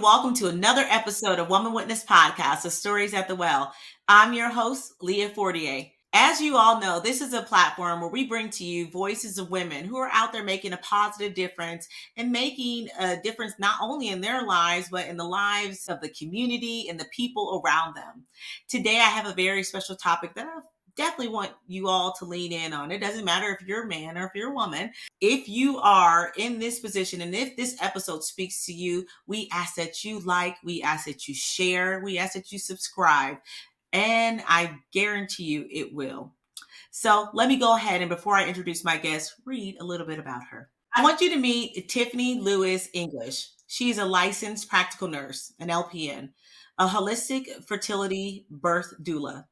welcome to another episode of Woman Witness Podcast, The Stories at the Well. I'm your host, Leah Fortier. As you all know, this is a platform where we bring to you voices of women who are out there making a positive difference and making a difference not only in their lives, but in the lives of the community and the people around them. Today, I have a very special topic that I definitely want you all to lean in on. It doesn't matter if you're a man or if you're a woman. If you are in this position and if this episode speaks to you, we ask that you like, we ask that you share, we ask that you subscribe, and I guarantee you it will. So let me go ahead and before I introduce my guest, read a little bit about her. I want you to meet Tiffany Lewis English. She's a licensed practical nurse, an LPN, a holistic fertility birth doula.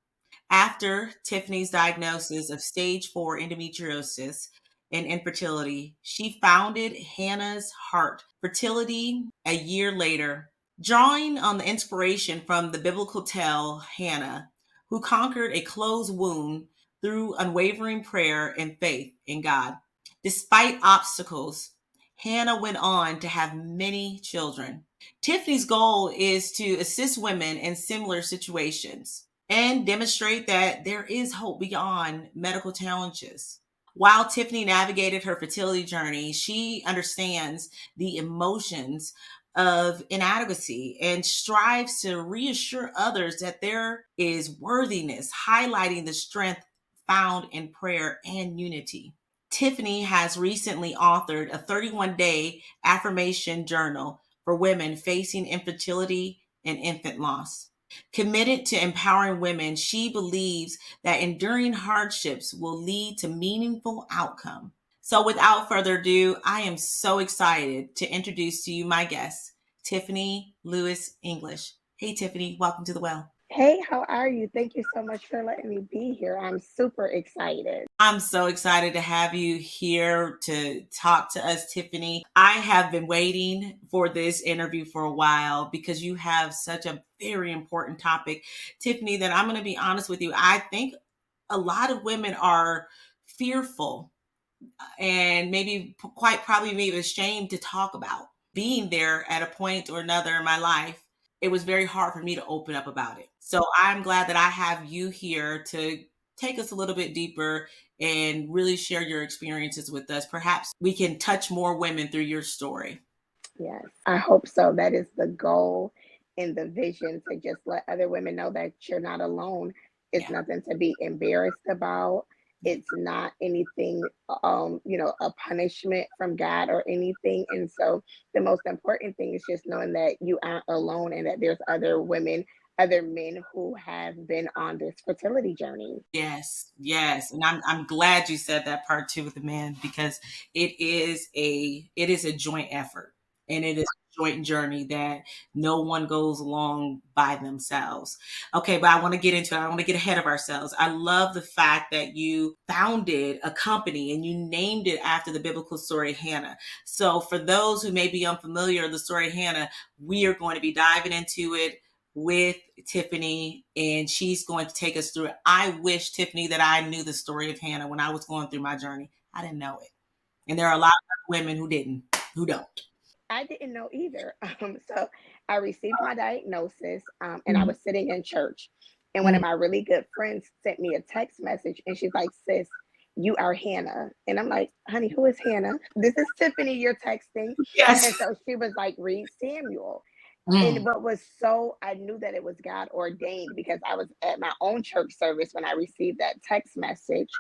After Tiffany's diagnosis of stage 4 endometriosis and infertility, she founded Hannah's Heart Fertility a year later, drawing on the inspiration from the biblical tale Hannah, who conquered a closed womb through unwavering prayer and faith in God. Despite obstacles, Hannah went on to have many children. Tiffany's goal is to assist women in similar situations and demonstrate that there is hope beyond medical challenges. While Tiffany navigated her fertility journey, she understands the emotions of inadequacy and strives to reassure others that there is worthiness, highlighting the strength found in prayer and unity. Tiffany has recently authored a 31-day affirmation journal for women facing infertility and infant loss. Committed to empowering women, she believes that enduring hardships will lead to meaningful outcome. So without further ado, I am so excited to introduce to you my guest, Tiffany Lewis English. Hey, Tiffany, welcome to the Well. Hey, how are you? Thank you so much for letting me be here. I'm super excited. I'm so excited to have you here to talk to us, Tiffany. I have been waiting for this interview for a while because you have such a very important topic, Tiffany, that I'm going to be honest with you. I think a lot of women are fearful and maybe quite probably maybe ashamed to talk about being there at a point or another in my life. It was very hard for me to open up about it. So I'm glad that I have you here to take us a little bit deeper and really share your experiences with us. Perhaps we can touch more women through your story. Yes, I hope so. That is the goal and the vision, to just let other women know that you're not alone. It's Yeah. nothing to be embarrassed about. It's not anything, a punishment from God or anything. And so the most important thing is just knowing that you aren't alone and that there's other women, other men who have been on this fertility journey. Yes, yes. And I'm glad you said that part too with the man because it is a joint effort and it is a joint journey that no one goes along by themselves. Okay, but I want to get into it. I want to get ahead of ourselves. I love the fact that you founded a company and you named it after the biblical story Hannah. So for those who may be unfamiliar with the story Hannah, we are going to be diving into it with Tiffany, and she's going to take us through it. I wish, Tiffany, that I knew the story of Hannah when I was going through my journey. I didn't know it. And there are a lot of women who don't. I didn't know either. So I received my diagnosis, and I Mhm. was sitting in church, and one of my really good friends sent me a text message, and she's like, "Sis, you are Hannah," and I'm like, "Honey, who is Hannah? This is Tiffany. You're texting," Yes. and so she was like, "Read Samuel." And Mm. what was so, I knew that it was God ordained because I was at my own church service when I received that text message.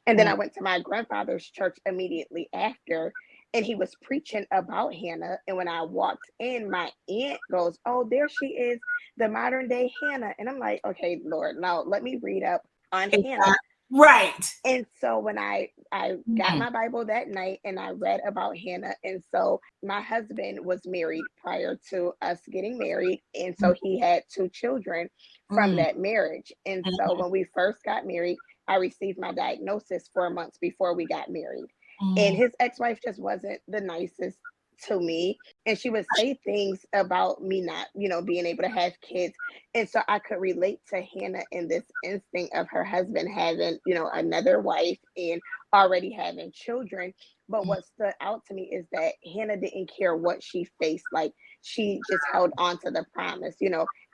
And then Mm. I went to my grandfather's church immediately after, and he was preaching about Hannah. And when I walked in, my aunt goes, "Oh, there she is, the modern day Hannah." And I'm like, "Okay, Lord, now let me read up on Hannah." Right. And so when I got Mm. my Bible that night and I read about Hannah, and so my husband was married prior to us getting married, and so he had two children from Mm. that marriage. And so when we first got married, I received my diagnosis 4 months before we got married. And Mm. his ex-wife just wasn't the nicest to me, and she would say things about me not, being able to have kids. And so I could relate to Hannah in this instinct of her husband having, another wife and already having children. But what stood out to me is that Hannah didn't care what she faced. Like, she just held on to the promise.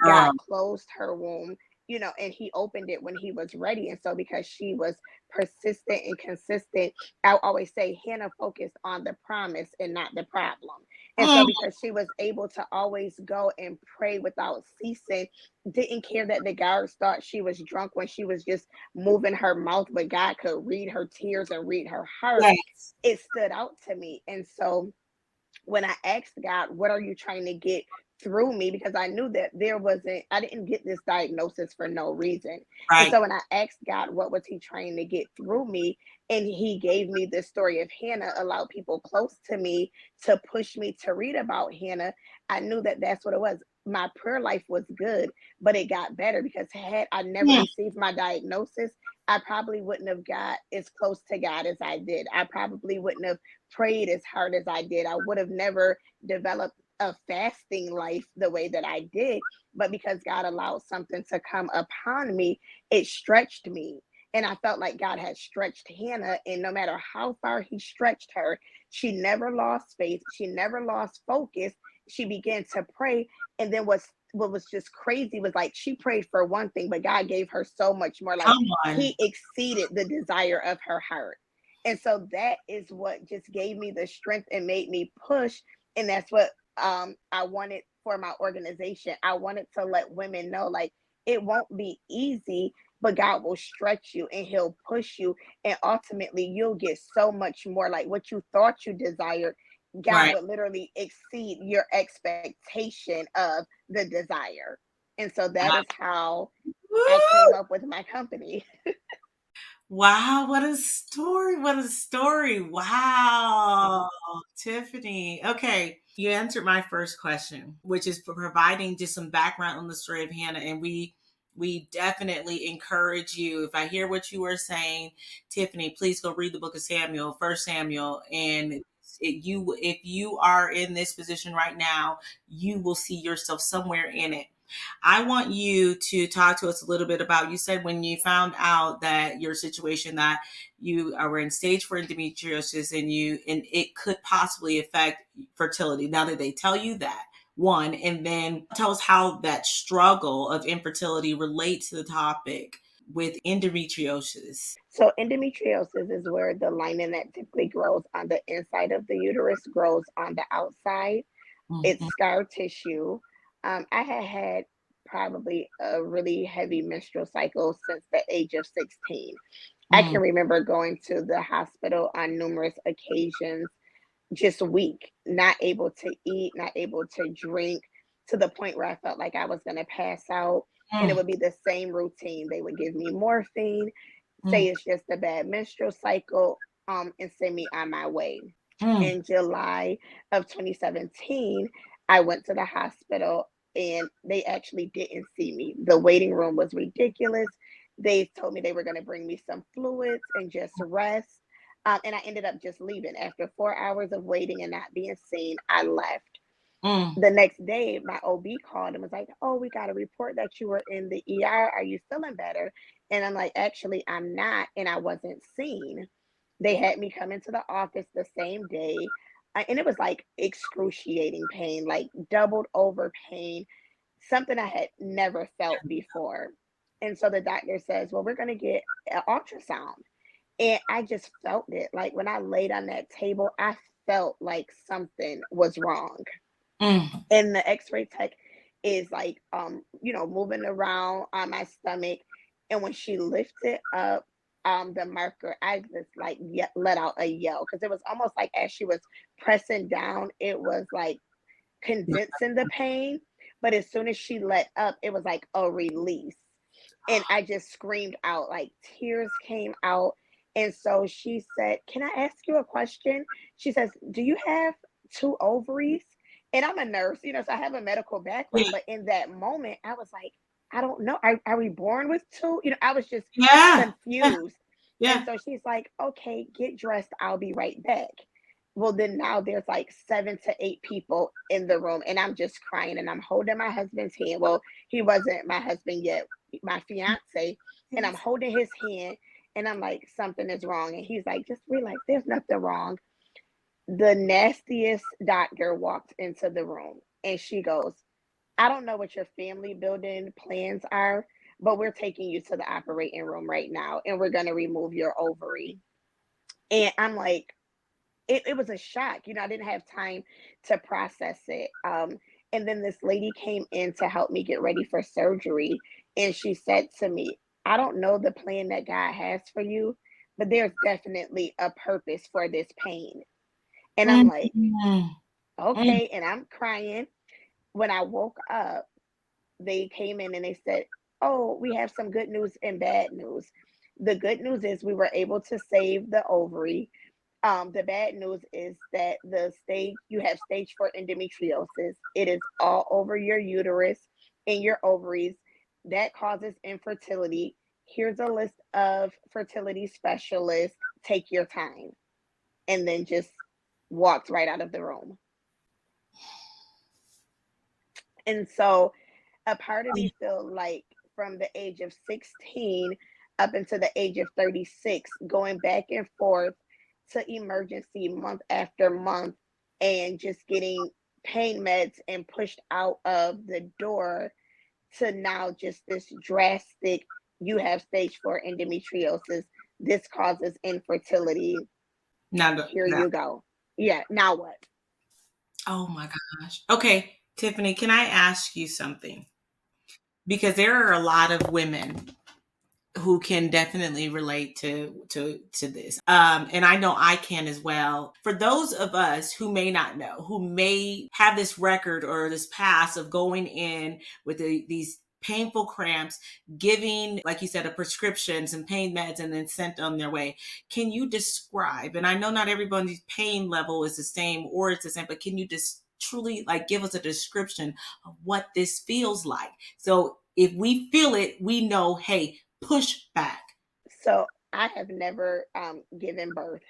God Um, closed her womb, and he opened it when he was ready. And so, because she was persistent and consistent, I always say Hannah focused on the promise and not the problem. And so, mm, because she was able to always go and pray without ceasing, didn't care that the guards thought she was drunk when she was just moving her mouth, but God could read her tears and read her heart. yes, It stood out to me. And so, when I asked God, what are you trying to get through me? Because I knew that I didn't get this diagnosis for no reason. And right, so when I asked God, what was he trying to get through me? And he gave me the story of Hannah, allowed people close to me to push me to read about Hannah. I knew that that's what it was. My prayer life was good, but it got better because had I never mm, received my diagnosis, I probably wouldn't have got as close to God as I did. I probably wouldn't have prayed as hard as I did. I would have never developed a fasting life the way that I did. But because God allowed something to come upon me, it stretched me. And I felt like God had stretched Hannah. And no matter how far he stretched her, she never lost faith. She never lost focus. She began to pray. And then what was just crazy was like she prayed for one thing, but God gave her so much more. Like, come on. he exceeded the desire of her heart. And so that is what just gave me the strength and made me push. And that's what I wanted for my organization. I wanted to let women know, like, it won't be easy, but God will stretch you and he'll push you. And ultimately, you'll get so much more. Like, what you thought you desired, God Right. would literally exceed your expectation of the desire. And so that is how I came Woo! up with my company. Wow, what a story. What a story. Wow. Tiffany. Okay. You answered my first question, which is for providing just some background on the story of Hannah. And we definitely encourage you. If I hear what you were saying, Tiffany, please go read the book of Samuel, First Samuel, and if you are in this position right now, you will see yourself somewhere in it. I want you to talk to us a little bit about, you said when you found out that your situation, that you were in stage 4 endometriosis, and it could possibly affect fertility. Now that they tell you that, one, and then tell us how that struggle of infertility relates to the topic with endometriosis. So endometriosis is where the lining that typically grows on the inside of the uterus grows on the outside. It's Mhm. scar tissue. I had probably a really heavy menstrual cycle since the age of 16. I Mm, can remember going to the hospital on numerous occasions, just weak, not able to eat, not able to drink, to the point where I felt like I was going to pass out. And it mm, would be the same routine. They would give me morphine, say mm, it's just a bad menstrual cycle, and send me on my way. mm, In July of 2017, I went to the hospital and they actually didn't see me. The waiting room was ridiculous. They told me they were going to bring me some fluids and just rest. And I ended up just leaving. After 4 hours of waiting and not being seen, I left. mm. The next day, my OB called and was like, "Oh, we got a report that you were in the ER. Are you feeling better?" And I'm like, "Actually, I'm not." And I wasn't seen. They had me come into the office the same day. And it was like excruciating pain, like doubled over pain, something I had never felt before. And so the doctor says, "Well, we're going to get an ultrasound." And I just felt it. Like, when I laid on that table, I felt like something was wrong. Mm. And the x-ray tech is like, moving around on my stomach. And when she lifted up the marker, I just like let out a yell, because it was almost like as she was pressing down, it was like condensing the pain. But as soon as she let up, it was like a release. And I just screamed out, like tears came out. And so she said, "Can I ask you a question?" She says, "Do you have two ovaries?" And I'm a nurse, so I have a medical Yeah. background. But in that moment, I was like, I don't know. Are we born with two? I was just Yeah. Yeah. confused. And Yeah. so she's like, "Okay, get dressed. I'll be right back." Well, then now there's like 7 to 8 people in the room, and I'm just crying and I'm holding my husband's hand. Well, he wasn't my husband yet, my fiance. And I'm Yes. holding his hand and I'm like, something is wrong. And he's like, "Just relax. There's nothing wrong." The nastiest doctor walked into the room and she goes, I don't know what your family building plans are, but we're taking you to the operating room right now and we're going to remove your ovary. And I'm like, it was a shock. I didn't have time to process it. And then this lady came in to help me get ready for surgery. And she said to me, I don't know the plan that God has for you, but there's definitely a purpose for this pain. And I'm Mm, like, mm, mm. okay. And I'm crying. When I woke up, they came in and they said, oh, we have some good news and bad news. The good news is we were able to save the ovary. The bad news is that the stage you have stage 4 endometriosis. It is all over your uterus and your ovaries. That causes infertility. Here's a list of fertility specialists. Take your time. And then just walked right out of the room. And so a part of me feel like from the age of 16 up until the age of 36, going back and forth to emergency month after month and just getting pain meds and pushed out of the door to now just this drastic, you have stage 4 endometriosis. This causes infertility. Now, Here now, you go. Yeah, now what? oh my gosh. Okay, Tiffany, can I ask you something? Because there are a lot of women who can definitely relate to this. And I know I can as well. For those of us who may not know, who may have this record or this past of going in with these painful cramps, giving, like you said, a prescription, some pain meds, and then sent on their way. Can you describe? And I know not everybody's pain level is the same or it's the same, but can you just truly like give us a description of what this feels like? So if we feel it, we know, hey, push back. So I have never given birth,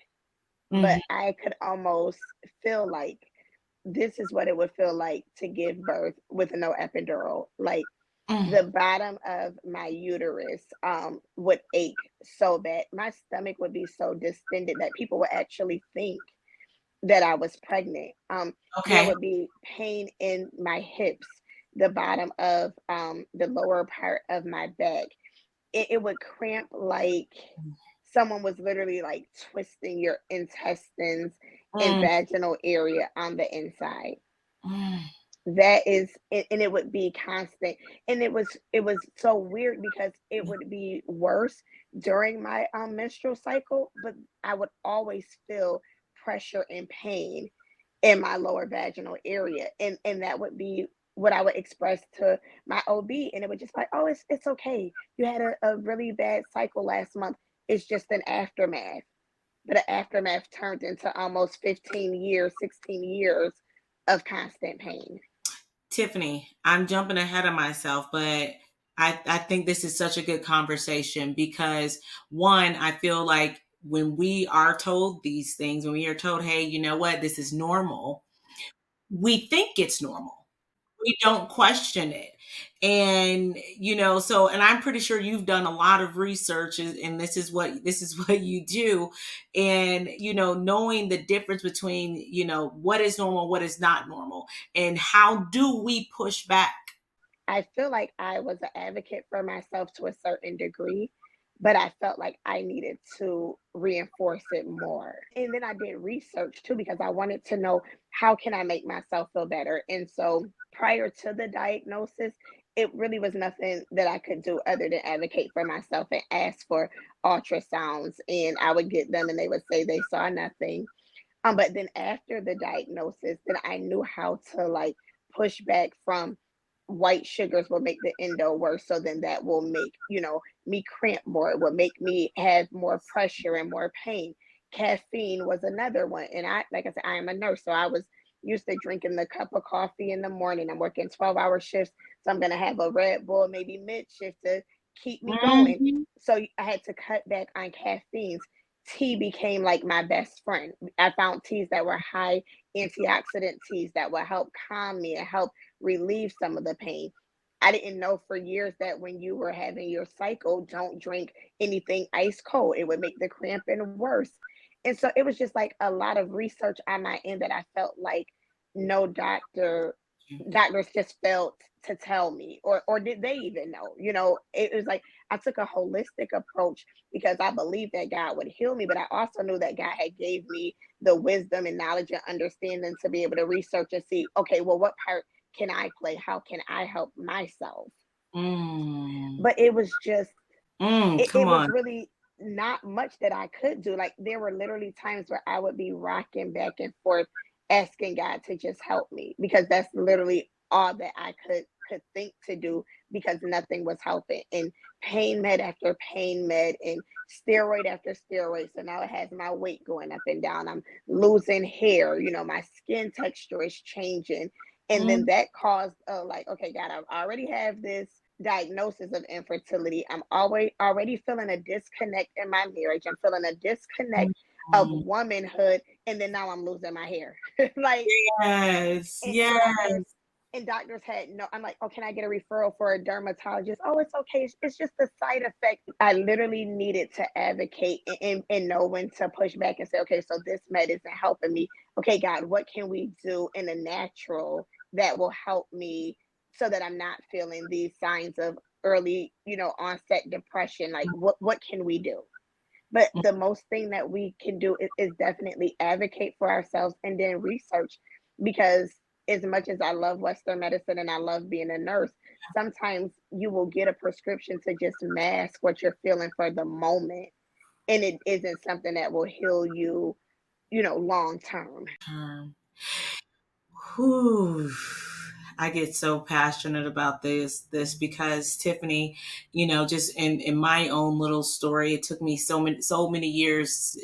but Mhm, I could almost feel like this is what it would feel like to give birth with no epidural. Like mm. the bottom of my uterus would ache so bad. My stomach would be so distended that people would actually think that I was pregnant. There Okay. would be pain in my hips, the bottom of the lower part of my back. It would cramp like someone was literally like twisting your intestines and Mm, vaginal area on the inside. mm, That is and it would be constant. And it was so weird because it would be worse during my menstrual cycle, but I would always feel pressure and pain in my lower vaginal area. And that would be what I would express to my OB. And it would just like, oh, it's okay. You had a really bad cycle last month. It's just an aftermath. But the aftermath turned into almost 15 years, 16 years of constant pain. Tiffany, I'm jumping ahead of myself, but I think this is such a good conversation because one, I feel like when we are told these things, when we are told, hey, you know what, this is normal, we think it's normal. We don't question it. And so and I'm pretty sure you've done a lot of research and this is what you do. And knowing the difference between what is normal, what is not normal, and how do we push back. I feel like I was an advocate for myself to a certain degree, but I felt like I needed to reinforce it more. And then I did research too because I wanted to know how can I make myself feel better. And so prior to the diagnosis, it really was nothing that I could do other than advocate for myself and ask for ultrasounds. And I would get them and they would say they saw nothing. But then after the diagnosis, then I knew how to like push back from white sugars will make the endo worse. So then that will make, me cramp more. It will make me have more pressure and more pain. Caffeine was another one. And like I said, I am a nurse. So I was used to drinking the cup of coffee in the morning. I'm working 12-hour shifts. So I'm going to have a Red Bull maybe mid shift to keep me going. Mhm. So I had to cut back on caffeines. Tea became like my best friend. I found teas that were high antioxidant teas that would help calm me and help relieve some of the pain. I didn't know for years that when you were having your cycle, don't drink anything ice cold. It would make the cramping worse. And so it was just like a lot of research on my end that I felt like no doctors just felt to tell me, or did they even know? It was like I took a holistic approach because I believed that God would heal me, but I also knew that God had gave me the wisdom and knowledge and understanding to be able to research and see, okay, well, what part can I play? How can I help myself? Mm. But it was just it Come was on. really not much that I could do. Like there were literally times where I would be rocking back and forth asking God to just help me because that's literally all that I could think to do because nothing was helping. And pain med after pain med and steroid after steroid. So now it has my weight going up and down. I'm losing hair, my skin texture is changing. And then Mm, that caused like, okay, God, I already have this diagnosis of infertility. I'm always already feeling a disconnect in my marriage. I'm feeling a disconnect of mm. womanhood, and then now I'm losing my hair. like, Yes, and yes. doctors had no. I'm like, oh, can I get a referral for a dermatologist? Oh, it's okay. It's just a side effect. I literally needed to advocate and know when to push back and say, okay, so this med isn't helping me. Okay, God, what can we do in the natural that will help me so that I'm not feeling these signs of early, onset depression? Like, what can we do? But the most thing that we can do is definitely advocate for ourselves and then research because as much as I love Western medicine and I love being a nurse, sometimes you will get a prescription to just mask what you're feeling for the moment. And it isn't something that will heal you, long term. Mm. Whew. I get so passionate about this because Tiffany, just in my own little story, it took me so many years,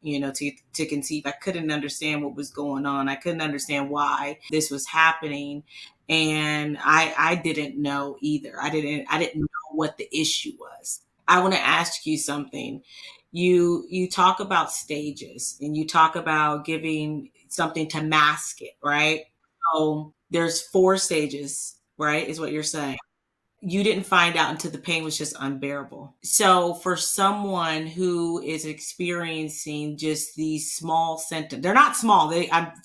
to conceive. I couldn't understand what was going on. I couldn't understand why this was happening. And I didn't know either. I didn't know what the issue was. I want to ask you something. You talk about stages and you talk about giving something to mask it, right? So there's 4 stages, right? Is what you're saying. You didn't find out until the pain was just unbearable. So for someone who is experiencing just these small symptoms, they're not small.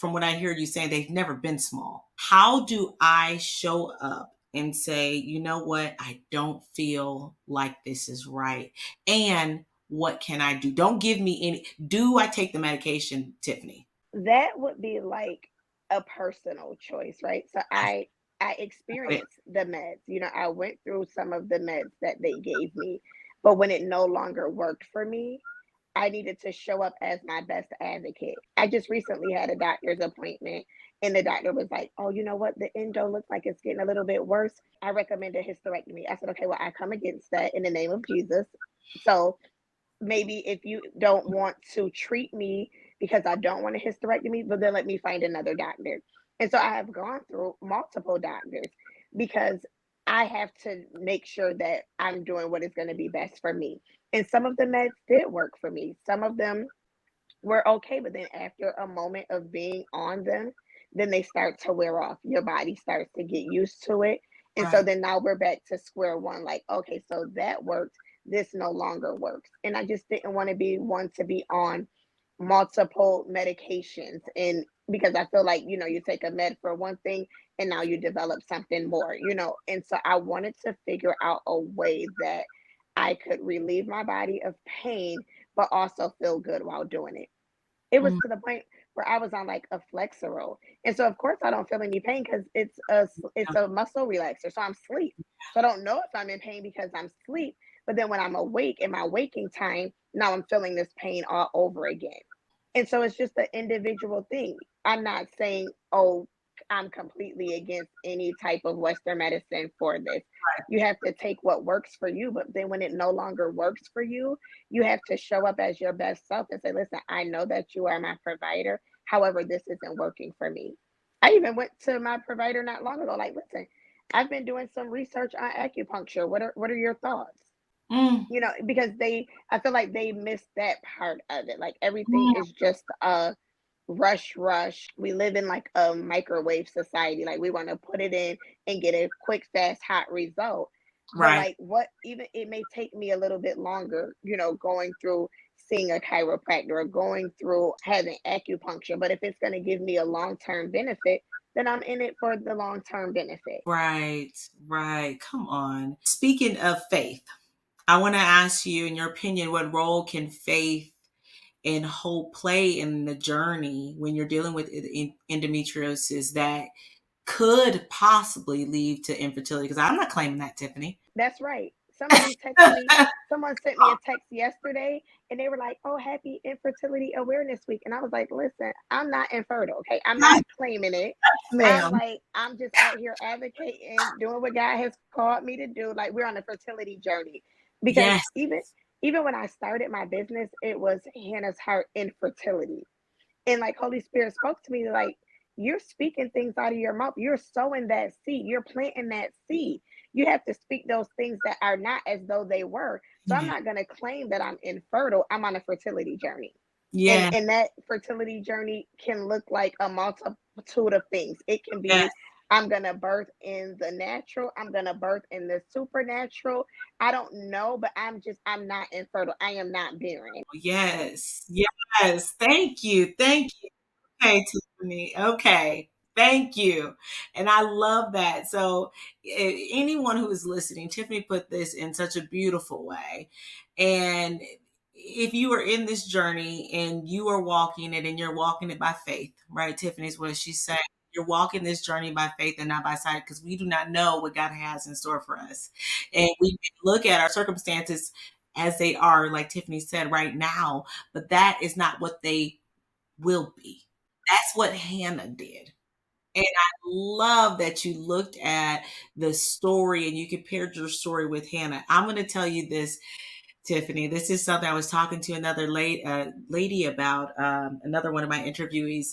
From what I hear you saying, they've never been small. How do I show up and say, you know what? I don't feel like this is right. And what can I do? Don't give me any. Do I take the medication, Tiffany? That would be like a personal choice, right? So I Okay. experienced the meds. I went through some of the meds that they gave me, but when it no longer worked for me, I needed to show up as my best advocate. I just recently had a doctor's appointment, and the doctor was like, "Oh, you know what? The endo looks like it's getting a little bit worse. I recommend a hysterectomy." I said, "Okay, well, I come against that in the name of Jesus." So maybe if you don't want to treat me because I don't want a hysterectomy, but then let me find another doctor. And so I have gone through multiple doctors because I have to make sure that I'm doing what is going to be best for me. And some of the meds did work for me. Some of them were okay, but then after a moment of being on them, then they start to wear off. Your body starts to get used to it. And so Right. then now we're back to square one like, okay, so that worked. This no longer works. And I just didn't want to be one to be on multiple medications. And because I feel like, you take a med for one thing and now you develop something more. And so I wanted to figure out a way that I could relieve my body of pain, but also feel good while doing it. It was Mm, to the point where I was on like a Flexeril. And so of course I don't feel any pain because it's a muscle relaxer. So I'm asleep. So I don't know if I'm in pain because I'm asleep. But then when I'm awake in my waking time, now I'm feeling this pain all over again. And so it's just an individual thing. I'm not saying, oh, I'm completely against any type of Western medicine for this. You have to take what works for you, but then when it no longer works for you, you have to show up as your best self and say, listen, I know that you are my provider. However, this isn't working for me. I even went to my provider not long ago, like, listen, I've been doing some research on acupuncture. What are your thoughts? mm, Because I feel like they missed that part of it. Like everything mm. is just a rush. We live in like a microwave society. Like we want to put it in and get a quick, fast, hot result. But Right. like what even it may take me a little bit longer, going through seeing a chiropractor or going through having acupuncture. But if it's going to give me a long term benefit, then I'm in it for the long term benefit. Right, right. Come on. Speaking of faith, I want to ask you, in your opinion, what role can faith and hope play in the journey when you're dealing with endometriosis that could possibly lead to infertility? Because I'm not claiming that, Tiffany. That's right. Somebody texted me. Someone sent me a text yesterday and they were like, "Oh, happy Infertility Awareness Week." And I was like, "Listen, I'm not infertile, okay? I'm Yes, not claiming it. ma'am. I'm just out here advocating, doing what God has called me to do. Like, we're on a fertility journey." Because Yes, even when I started my business, it was Hannah's Heart Infertility. And like Holy Spirit spoke to me like, you're speaking things out of your mouth. You're sowing that seed. You're planting that seed. You have to speak those things that are not as though they were. So I'm yeah, not going to claim that I'm infertile. I'm on a fertility journey. And yeah, that fertility journey can look like a multitude of things. It can yes, be I'm going to birth in the natural, I'm going to birth in the supernatural. I don't know, but I'm not infertile. I am not barren. yes, yes. Thank you. Thank you. Okay, Tiffany. Okay. Thank you. And I love that. So, anyone who is listening, Tiffany put this in such a beautiful way. And if you are in this journey and you are walking it and you're walking it by faith, right? Tiffany's what she said. You're walking this journey by faith and not by sight because we do not know what God has in store for us. And we can look at our circumstances as they are, like Tiffany said, right now, but that is not what they will be. That's what Hannah did. And I love that you looked at the story and you compared your story with Hannah. I'm going to tell you this, Tiffany. This is something I was talking to another lady about, another one of my interviewees,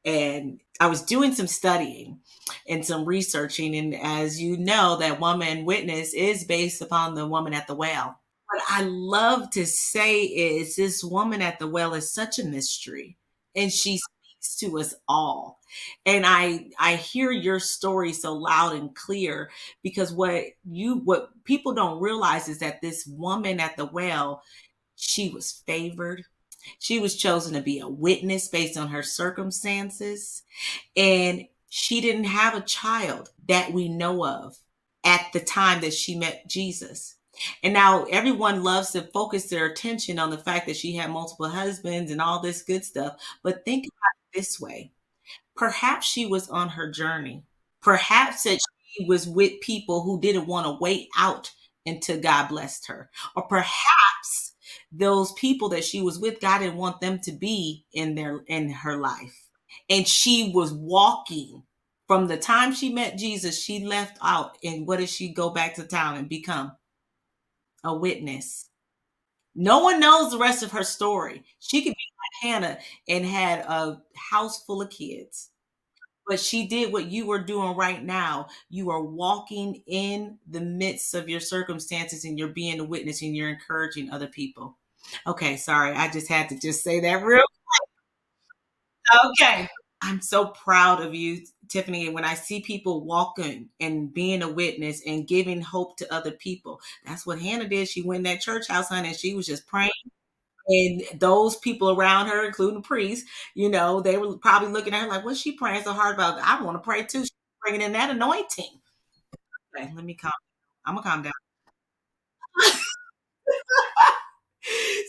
and I was doing some studying and some researching. And as you know, that woman witness is based upon the woman at the well. What I love to say is this woman at the well is such a mystery and she speaks to us all. And I hear your story so loud and clear because what people don't realize is that this woman at the well, she was favored. She was chosen to be a witness based on her circumstances. And she didn't have a child that we know of at the time that she met Jesus. And now everyone loves to focus their attention on the fact that she had multiple husbands and all this good stuff. But think about it this way, perhaps she was on her journey. Perhaps that she was with people who didn't want to wait out until God blessed her. Or perhaps those people that she was with, God didn't want them to be in her life. And she was walking from the time she met Jesus, she left out. And what did she go back to town and become? A witness. No one knows the rest of her story. She could be like Hannah and had a house full of kids. But she did what you are doing right now. You are walking in the midst of your circumstances and you're being a witness and you're encouraging other people. Okay, sorry. I just had to just say that real. Okay. I'm so proud of you, Tiffany. And when I see people walking and being a witness and giving hope to other people, that's what Hannah did. She went in that church house, honey, and she was just praying. And those people around her, including the priest, they were probably looking at her like, what's she praying so hard about? I want to pray too. She's bringing in that anointing. Okay, let me calm. I'm going to calm down.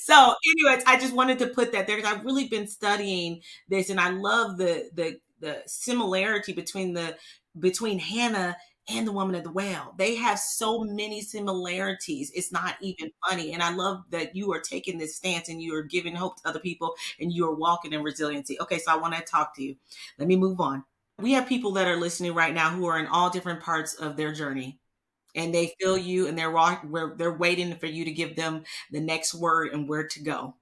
So, anyways, I just wanted to put that there because I've really been studying this, and I love the similarity between Hannah and the woman at the well. They have so many similarities. It's not even funny. And I love that you are taking this stance and you are giving hope to other people and you are walking in resiliency. Okay, so I want to talk to you. Let me move on. We have people that are listening right now who are in all different parts of their journey and they feel you and they're waiting for you to give them the next word and where to go.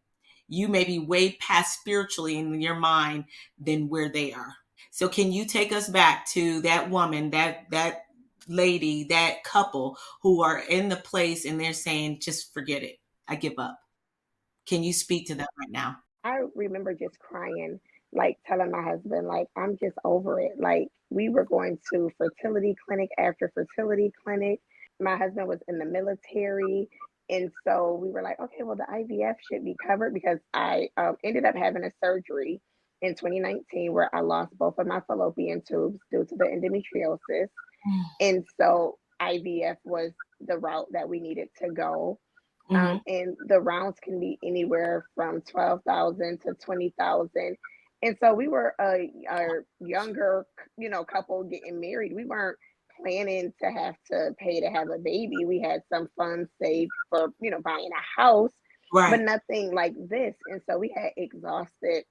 You may be way past spiritually in your mind than where they are. So can you take us back to that woman, that lady, that couple who are in the place and they're saying, just forget it. I give up. Can you speak to that right now? I remember just crying, like telling my husband, like, I'm just over it. Like, we were going to fertility clinic after fertility clinic. My husband was in the military. And so we were like, okay, well, the IVF should be covered because I ended up having a surgery in 2019 where I lost both of my fallopian tubes due to the endometriosis. And so IVF was the route that we needed to go. Mm-hmm. And the rounds can be anywhere from 12,000 to 20,000. And so we were a younger, couple getting married. We weren't planning to have to pay to have a baby. We had some funds saved for, buying a house, but Right. nothing like this. And so we had exhausted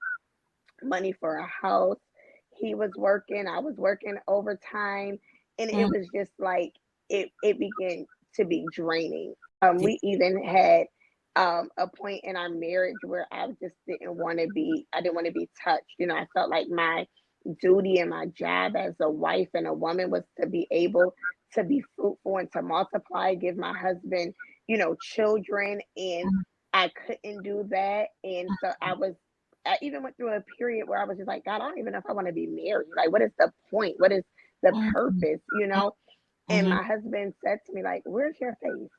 money for a house. He was working, I was working overtime, and it Mm. was just like it began to be draining. We even had a point in our marriage where I didn't want to be touched. I felt like my duty and my job as a wife and a woman was to be able to be fruitful and to multiply, give my husband, children, and I couldn't do that. And so I even went through a period where I was just like, God, I don't even know if I want to be married. Like, what is the point? What is the Mm-hmm. purpose? And Mm-hmm. my husband said to me, like, where's your faith?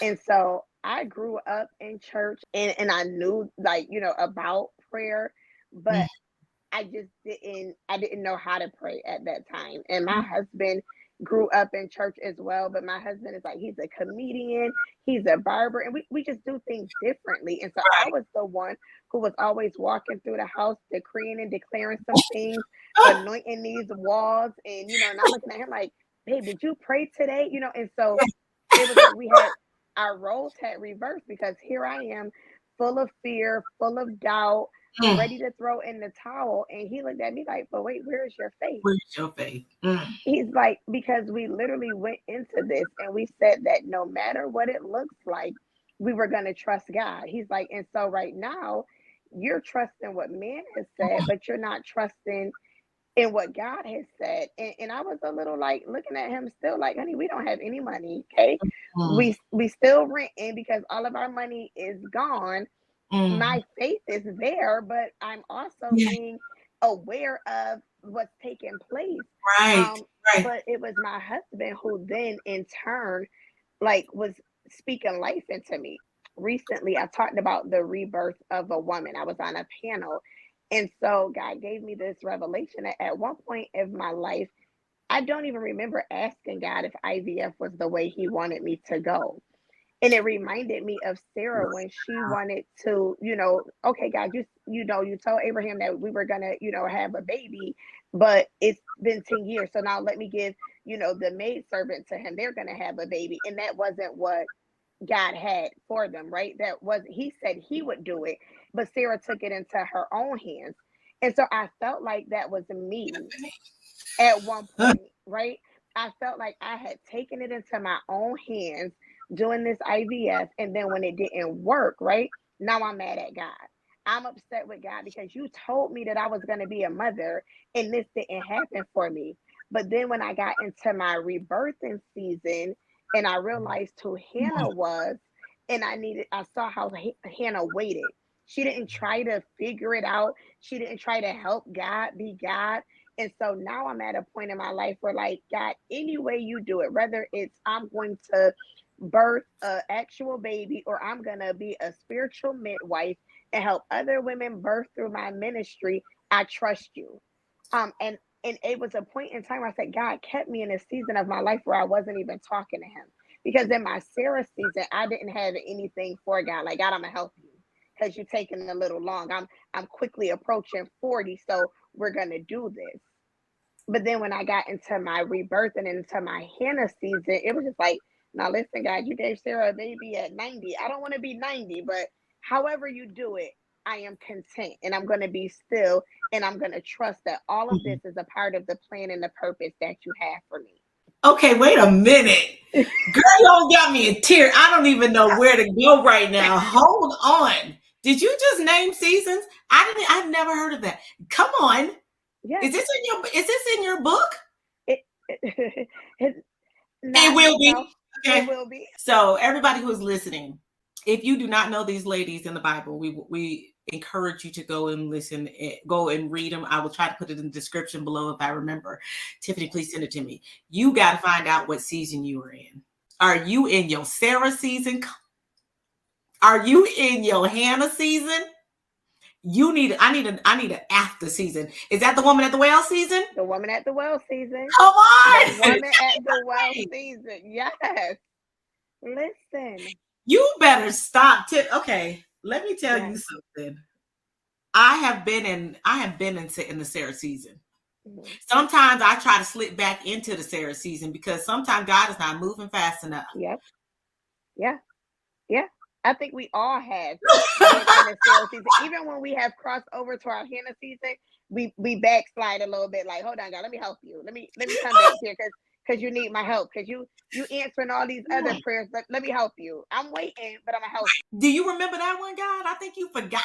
And so I grew up in church, and I knew, like, about prayer, but I didn't know how to pray at that time. And my husband grew up in church as well, but my husband is like, he's a comedian, he's a barber, and we just do things differently. And so I was the one who was always walking through the house decreeing and declaring some things, anointing these walls, and I'm looking at him like, babe, did you pray today? And so it was like we had our roles had reversed because here I am, full of fear, full of doubt, Mm. ready to throw in the towel. And he looked at me like, but wait, where is your faith? Where's your faith? Mm. He's like, because we literally went into this and we said that no matter what it looks like, we were going to trust God. He's like, and so right now, you're trusting what man has said, but you're not trusting in what God has said. And I was a little like looking at him still like, honey, we don't have any money. Okay. Mm. We still renting because all of our money is gone. Mm. My faith is there, but I'm also Yeah. being aware of what's taking place. Right. Right. But it was my husband who then in turn like was speaking life into me. Recently, I talked about the rebirth of a woman. I was on a panel. And so God gave me this revelation that at one point of my life, I don't even remember asking God if IVF was the way he wanted me to go. And it reminded me of Sarah when she wanted to, okay, God, you told Abraham that we were gonna, have a baby, but it's been 10 years. So now let me give, the maid servant to him. They're gonna have a baby. And that wasn't what God had for them, right? That was he said he would do it, but Sarah took it into her own hands. And so I felt like that was me at one point, right? I felt like I had taken it into my own hands doing this IVF. And then when it didn't work, right? Now I'm mad at God. I'm upset with God because you told me that I was going to be a mother and this didn't happen for me. But then when I got into my rebirthing season and I realized who Hannah was, and I saw how Hannah waited. She didn't try to figure it out. She didn't try to help God be God. And so now I'm at a point in my life where, like, God, any way you do it, whether it's I'm going to birth an actual baby or I'm going to be a spiritual midwife and help other women birth through my ministry, I trust you. And it was a point in time where I said, God kept me in a season of my life where I wasn't even talking to him. Because in my Sarah season, I didn't have anything for God. Like, God, I'm gonna help you because you're taking a little long. I'm quickly approaching 40, so we're gonna do this. But then when I got into my rebirth and into my Hannah season, it was just like, now listen, God, you gave Sarah a baby at 90. I don't want to be 90, but however you do it, I am content and I'm going to be still and I'm going to trust that all of this is a part of the plan and the purpose that you have for me. Okay, wait a minute. Girl, y'all got me in tears. I don't even know where to go right now. Hold on. Did you just name seasons? I've never heard of that. Come on. Yes, Is this in your book? it, it It not, will no, be. it Okay. will be. So everybody who's listening, if you do not know these ladies in the Bible, we encourage you to go and listen, go and read them. I will try to put it in the description below if I remember. Tiffany, please send it to me. You got to find out what season you are in. Are you in your Sarah season? Are you in your Hannah season? I need an after season. Is that the woman at the well season? The woman at the well season. Come The on. woman at the well season. Yes. Listen. You better stop. Okay, let me tell you Yes. something. I have been in the Sarah season. Mhm. Sometimes I try to slip back into the Sarah season because sometimes God is not moving fast enough. Yep. Yeah. Yeah. I think we all have been in a Sarah season. Even when we have crossed over to our Hannah season, we backslide a little bit. Like, hold on, God, let me help you. Let me come back here because you need my help. Because you answering all these other prayers. Let me help you. I'm waiting, but I'm gonna help Do you remember that one, God? I think you forgot.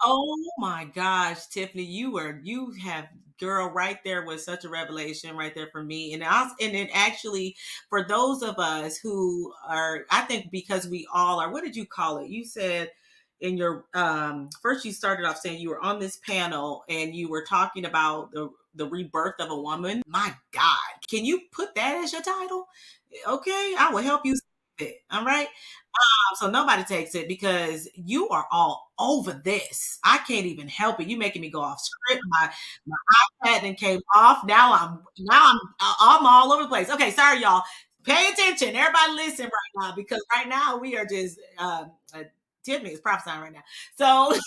Oh my gosh, Tiffany, you have girl right there was such a revelation right there for me. And it actually for those of us who are, I think because we all are, what did you call it? You said in your first you started off saying you were on this panel and you were talking about the rebirth of a woman. My God, can you put that as your title? Okay, I will help you. All right. So nobody takes it because you are all over this. I can't even help it. You making me go off script. My iPad and came off. I'm all over the place. Okay, sorry y'all. Pay attention. Everybody listen right now because right now we are just Tiffany is prophesying right now. So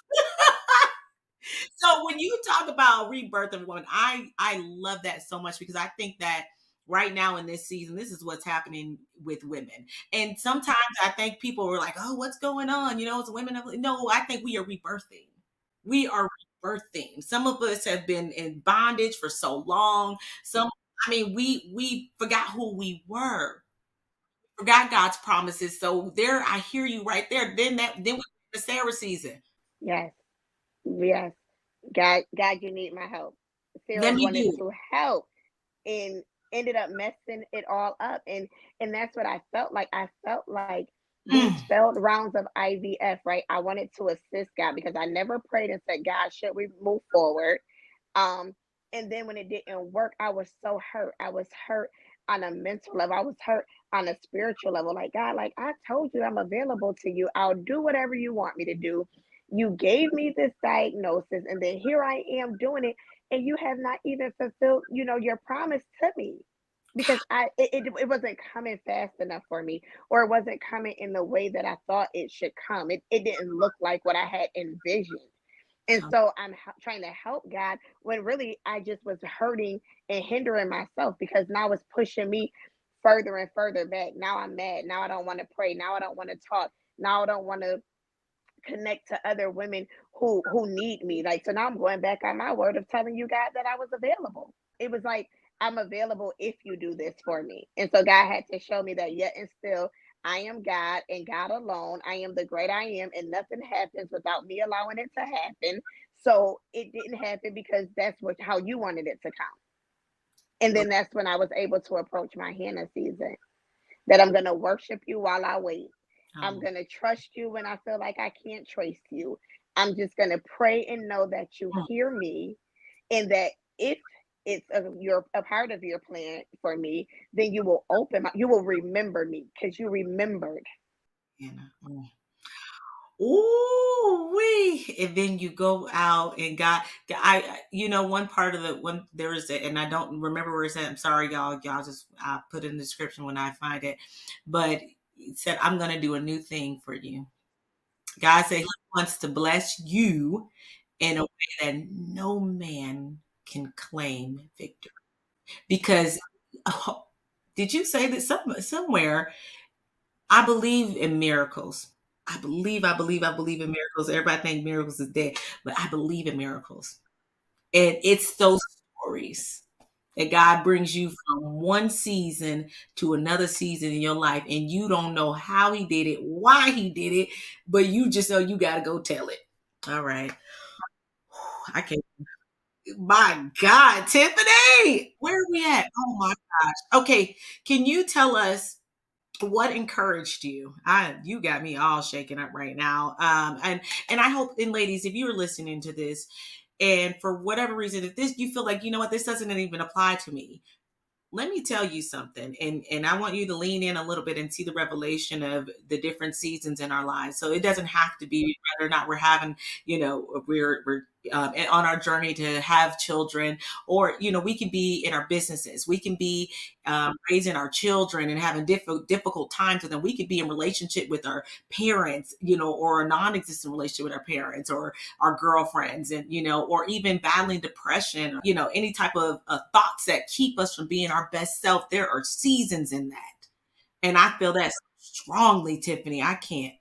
so when you talk about rebirth of a woman, I love that so much because I think that right now in this season, this is what's happening with women. And sometimes I think people were like, "Oh, what's going on?" You know, it's women. No, I think we are rebirthing. We are rebirthing. Some of us have been in bondage for so long. Some, I mean, we forgot who we were, forgot God's promises. So there, I hear you right there. Then we the Sarah season. you. Yes. Yes. God, you need my help. Sarah Let me wanted do to help and ended up messing it all up. And that's what I felt like. I felt like these it. failed rounds of IVF, right? I wanted to assist God because I never prayed and said, God, should we move forward? Um, and then when it didn't work, I was so hurt. I was hurt on a mental level. I was hurt on a spiritual level. Like, God, like I told you, I'm available to you. I'll do whatever you want me to do. You gave me this diagnosis, and then here I am doing it, and you have not even fulfilled, your promise to me. Because it wasn't coming fast enough for me, or it wasn't coming in the way that I thought it should come. It didn't look like what I had envisioned. And so I'm trying to help God when really I just was hurting and hindering myself because now it's pushing me further and further back. Now I'm mad. Now I don't want to pray. Now I don't want to talk. Now I don't want to connect to other women who need me. Like, so now I'm going back on my word of telling you God that I was available. It was like, I'm available if you do this for me. And so God had to show me that yet and still I am God and God alone. I am the great I am, and nothing happens without me allowing it to happen. So it didn't happen because that's what how you wanted it to come. And then that's when I was able to approach my Hannah season. That I'm gonna worship you while I wait. I'm Oh, going to trust you when I feel like I can't trace you. I'm just going to pray and know that you hear me and that if it's a part of your plan for me, then you will remember me because you remembered. Anna. Ooh, wee. And then you go out and you know, one part of the one there is a, and I don't remember where it's at. I'm sorry, y'all. Y'all just put it in the description when I find it. But it said, I'm going to do a new thing for you. God said He wants to bless you in a way that no man can claim victory. Because, oh, did you say that somewhere? I believe in miracles. I believe in miracles. Everybody think miracles is dead, but I believe in miracles. And it's those stories that God brings you from one season to another season in your life, and you don't know how He did it, why He did it, but you just know you got to go tell it. All right. I can't. My God, Tiffany, where are we at? Oh my gosh. Okay. Can you tell us what encouraged you? You got me all shaken up right now. And I hope, and ladies, if you're listening to this, and for whatever reason, if this you feel like you know what, this doesn't even apply to me, let me tell you something, and I want you to lean in a little bit and see the revelation of the different seasons in our lives. So it doesn't have to be whether or not we're having, we're on our journey to have children, or we can be in our businesses, we can be raising our children and having difficult times with them. We could be in relationship with our parents, or a non-existent relationship with our parents or our girlfriends, and or even battling depression, any type of thoughts that keep us from being our best self. There are seasons in that, and I feel that strongly, Tiffany. I can't.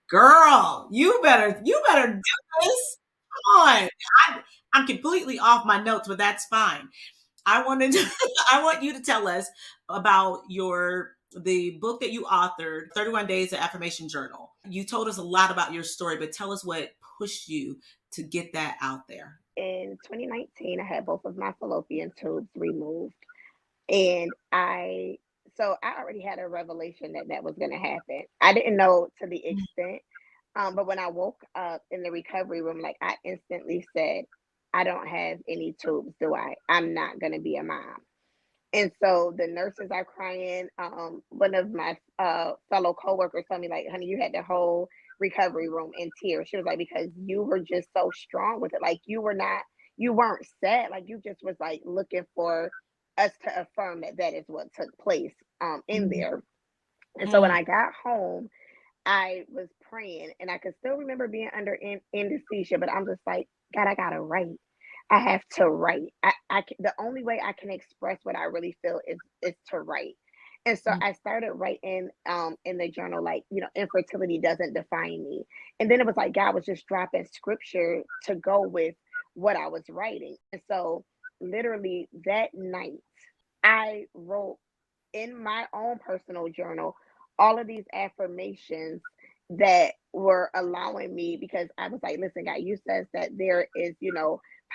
Girl, you better do this. Come on. I'm completely off my notes, but that's fine. I wanted to, I want you to tell us about the book that you authored, 31 Days of Affirmation Journal. You told us a lot about your story, but tell us what pushed you to get that out there. In 2019, I had both of my fallopian tubes removed, and I already had a revelation that that was going to happen. I didn't know to the extent, but when I woke up in the recovery room, like I instantly said, I don't have any tubes, do I? I'm not going to be a mom. And so the nurses are crying. One of my fellow coworkers told me, like, honey, you had the whole recovery room in tears. She was like, because you were just so strong with it. Like you weren't sad. Like you just was like looking for us to affirm that that is what took place in Mm, there. And so when mm, I got home, I was praying, and I could still remember being under anesthesia, but I'm just like, God, I gotta write. I have to write. The only way I can express what I really feel is to write. And so mm, I started writing in the journal, like, infertility doesn't define me. And then it was like God was just dropping scripture to go with what I was writing. And so literally that night, I wrote in my own personal journal all of these affirmations that were allowing me, because I was like, listen, God, you says that there is,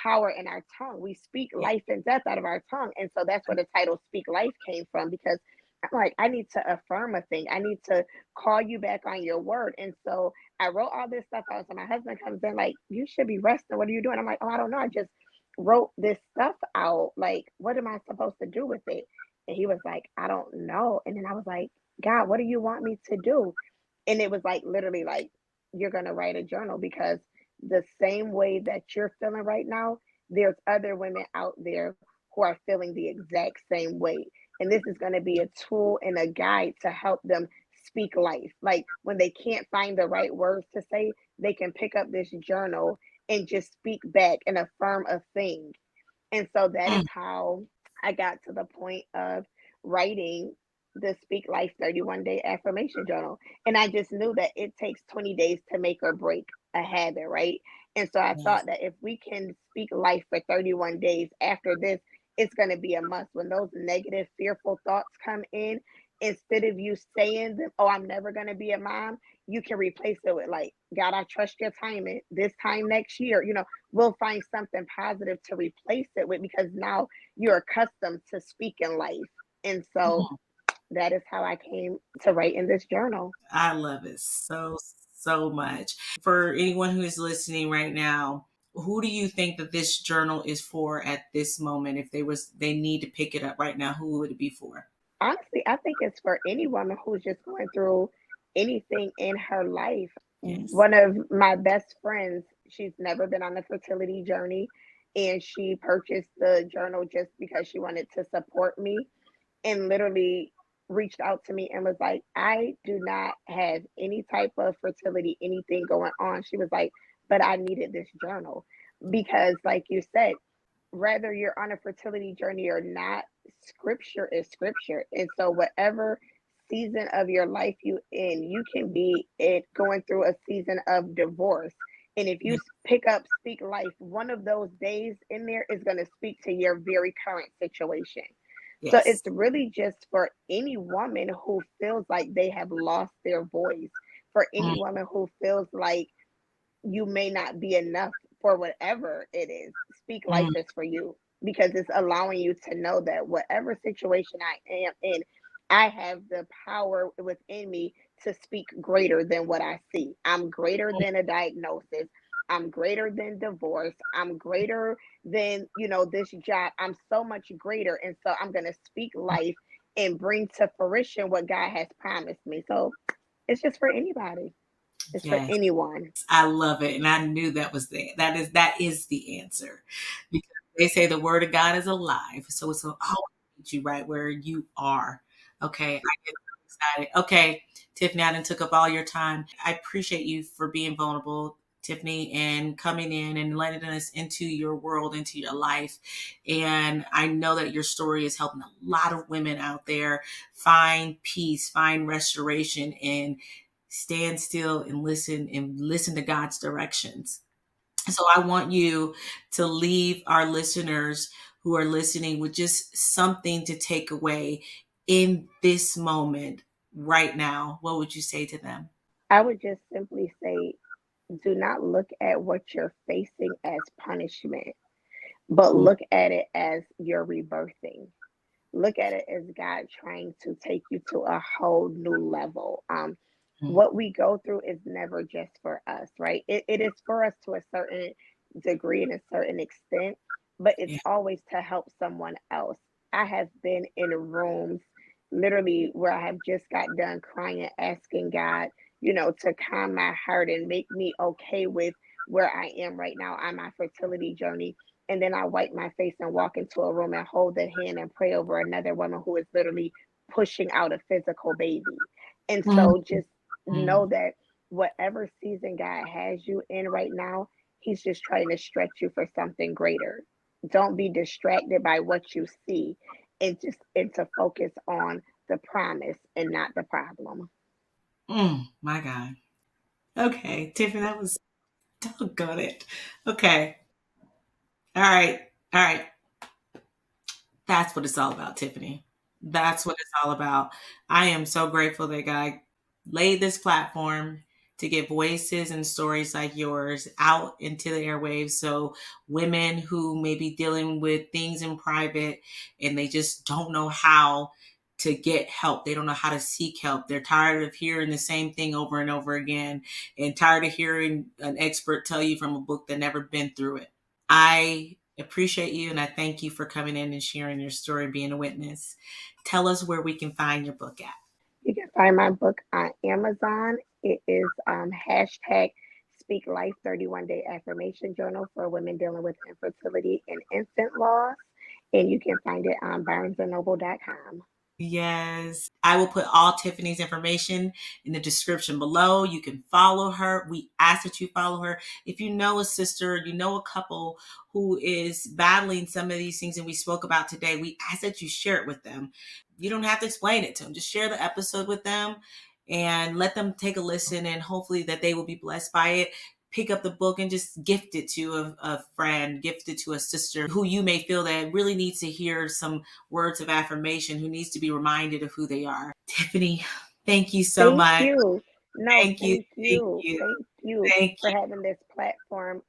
power in our tongue. We speak yeah. life and death out of our tongue. And so that's where the title Speak Life came from, because I'm like, I need to affirm a thing. I need to call you back on your word. And so I wrote all this stuff out. So my husband comes in like, you should be resting. What are you doing? I'm like, oh, I don't know. I just wrote this stuff out. Like, what am I supposed to do with it? And he was like, I don't know. And then I was like, God, what do you want me to do? And it was like literally like, you're gonna write a journal, because the same way that you're feeling right now, there's other women out there who are feeling the exact same way. And this is gonna be a tool and a guide to help them speak life. Like when they can't find the right words to say, they can pick up this journal and just speak back and affirm a thing. And so that is Mm, how I got to the point of writing the Speak Life 31-day affirmation journal. And I just knew that it takes 20 days to make or break a habit, right? And so I yes. thought that if we can speak life for 31 days after this, it's going to be a must. When those negative, fearful thoughts come in, instead of you saying, oh, I'm never going to be a mom, you can replace it with, like, God, I trust your timing this time next year. We'll find something positive to replace it with, because now you're accustomed to speaking life. And so Mm, that is how I came to write in this journal. I love it so much. For anyone who is listening right now, who do you think that this journal is for at this moment? If they need to pick it up right now, who would it be for? Honestly, I think it's for any woman who's just going through anything in her life. Yes. One of my best friends, she's never been on a fertility journey, and she purchased the journal just because she wanted to support me, and literally reached out to me and was like, I do not have any type of fertility, anything going on. She was like, but I needed this journal because, like you said, whether you're on a fertility journey or not, scripture is scripture. And so, whatever season of your life you can be it going through a season of divorce. And if you Yeah. pick up Speak Life, one of those days in there is going to speak to your very current situation. So it's Yes. really just for any woman who feels like they have lost their voice, for any Mm, woman who feels like you may not be enough for whatever it is. Speak Life mm, is for you, because it's allowing you to know that whatever situation I am in, I have the power within me to speak greater than what I see. I'm greater than a diagnosis. I'm greater than divorce. I'm greater than, this job. I'm so much greater. And so I'm going to speak life and bring to fruition what God has promised me. So it's just for anybody. It's for Yes. anyone. I love it. And I knew that is the answer. Because they say the word of God is alive. So it's always meet you right where you are. Okay. I get so excited. Okay, Tiffany, I done took up all your time. I appreciate you for being vulnerable, Tiffany, and coming in and letting us into your world, into your life. And I know that your story is helping a lot of women out there find peace, find restoration, and stand still and listen to God's directions. So I want you to leave our listeners who are listening with just something to take away in this moment right now. What would you say to them? I would just simply say, do not look at what you're facing as punishment, but look at it as your rebirthing. Look at it as God trying to take you to a whole new level. Mhm. What we go through is never just for us, right? It is for us to a certain degree and a certain extent, but it's Yeah. always to help someone else. I have been in rooms literally where I have just got done crying, asking God, to calm my heart and make me okay with where I am right now on my fertility journey. And then I wipe my face and walk into a room and hold their hand and pray over another woman who is literally pushing out a physical baby. And so just know Mhm. that whatever season God has you in right now, He's just trying to stretch you for something greater. Don't be distracted by what you see, and to focus on the promise and not the problem. My God. Okay, Tiffany, that was doggone it. Okay. All right. All right. That's what it's all about, Tiffany. That's what it's all about. I am so grateful that God laid this platform to get voices and stories like yours out into the airwaves so women who may be dealing with things in private and they just don't know how to get help. They don't know how to seek help. They're tired of hearing the same thing over and over again and tired of hearing an expert tell you from a book that never been through it. I appreciate you and I thank you for coming in and sharing your story and being a witness. Tell us where we can find your book at. You can find my book on Amazon. It is hashtag Speak Life 31 Day Affirmation Journal for women dealing with infertility and infant loss. And you can find it on barnesandnoble.com. Yes. I will put all Tiffany's information in the description below. You can follow her. We ask that you follow her. If you know a sister, you know a couple who is battling some of these things that we spoke about today, we ask that you share it with them. You don't have to explain it to them. Just share the episode with them and let them take a listen and hopefully that they will be blessed by it. Pick up the book and just gift it to a friend, gift it to a sister who you may feel that really needs to hear some words of affirmation, who needs to be reminded of who they are. Tiffany, thank you so Thank much. you. No, Thank you. thank Thank you. you. Thank you Thank for having this platform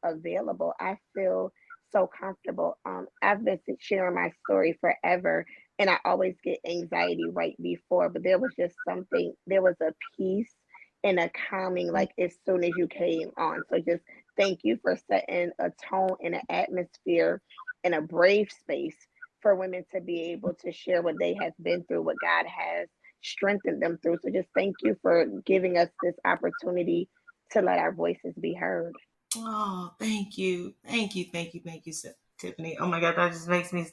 available. I feel so comfortable. I've been sharing my story forever, and I always get anxiety right before, but there was a peace and a calming you. like as soon as you came on. So just thank you for setting a tone and an atmosphere and a brave space for women to be able to share what they have been through, what God has strengthened them through. So just thank you for giving us this opportunity to let our voices be heard. Oh, thank you. Thank you. Thank you. Thank you, Tiffany. Oh my God, that just makes me.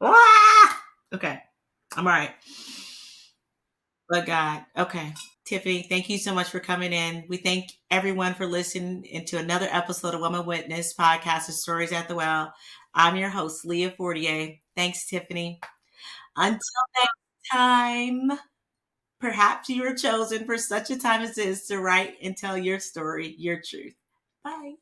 Ah! Okay. I'm all right. But God, okay. Tiffany, thank you so much for coming in. We thank everyone for listening into another episode of Woman Witness podcast of Stories at the Well. I'm your host, Leah Fortier. Thanks, Tiffany. Until next time, perhaps you were chosen for such a time as this to write and tell your story, your truth. Bye.